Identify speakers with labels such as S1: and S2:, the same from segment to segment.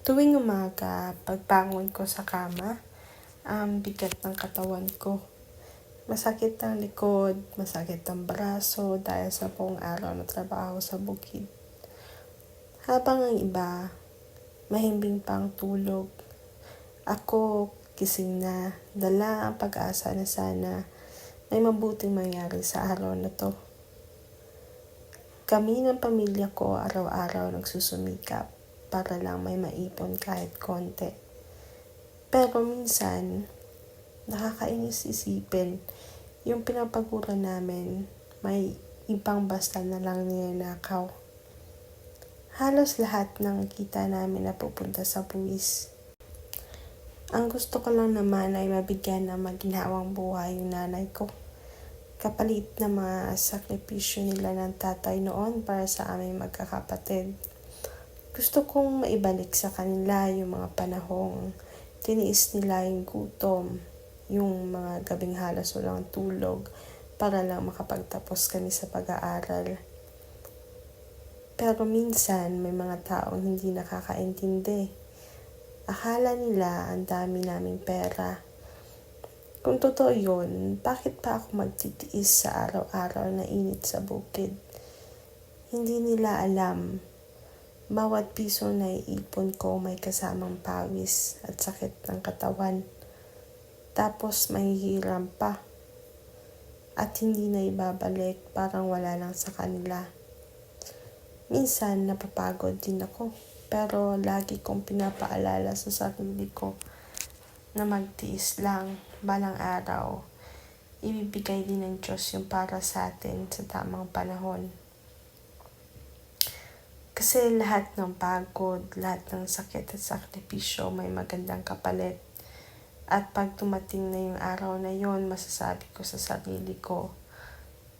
S1: Tuwing umaga, pagbangon ko sa kama, ang bigat ng katawan ko. Masakit ang likod, masakit ang braso dahil sa buong araw na trabaho sa bukid. Habang ang iba, mahimbing pang tulog. Ako, gising na, dala ang pag-asa na sana may mabuting mangyari sa araw na to. Kami ng pamilya ko araw-araw nagsusumikap para lang may maipon kahit konti. Pero minsan, nakakainis isipin yung pinapaguran namin may ibang basta na lang ninanakaw. Halos lahat ng kita namin napupunta sa buwis. Ang gusto ko lang naman ay mabigyan ng maginhawang buhay yung nanay ko. Kapalit na mga sakripisyo nila ng tatay noon para sa aming magkakapatid. Gusto kong maibalik sa kanila yung mga panahong tiniis nila yung gutom, yung mga gabing halos walang tulog para lang makapagtapos kami sa pag-aaral. Pero minsan may mga taong hindi nakakaintindi. Akala nila ang dami naming pera. Kung totoo yun, bakit pa ako magtitiis sa araw-araw na init sa bukid? Hindi nila alam, bawat piso na iipon ko may kasamang pawis at sakit ng katawan. Tapos mahihiram pa. At hindi na ibabalik, parang wala lang sa kanila. Minsan napapagod din ako, pero lagi kong pinapaalala sa sarili ko na magtiis lang, balang araw, ibibigay din ng Diyos yung para sa atin sa tamang panahon. Kasi lahat ng pagod, lahat ng sakit at sakripisyo may magandang kapalit. At pag tumating na yung araw na yon, masasabi ko sa sarili ko,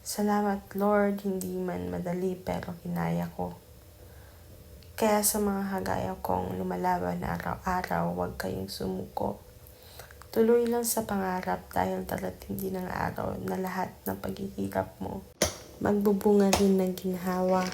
S1: salamat Lord, hindi man madali pero kinaya ko. Kaya sa mga kagaya kong lumalaban araw-araw, huwag kayong sumuko. Tuloy lang sa pangarap dahil darating din ang araw na lahat ng paghihirap mo magbubunga rin ng ginhawa.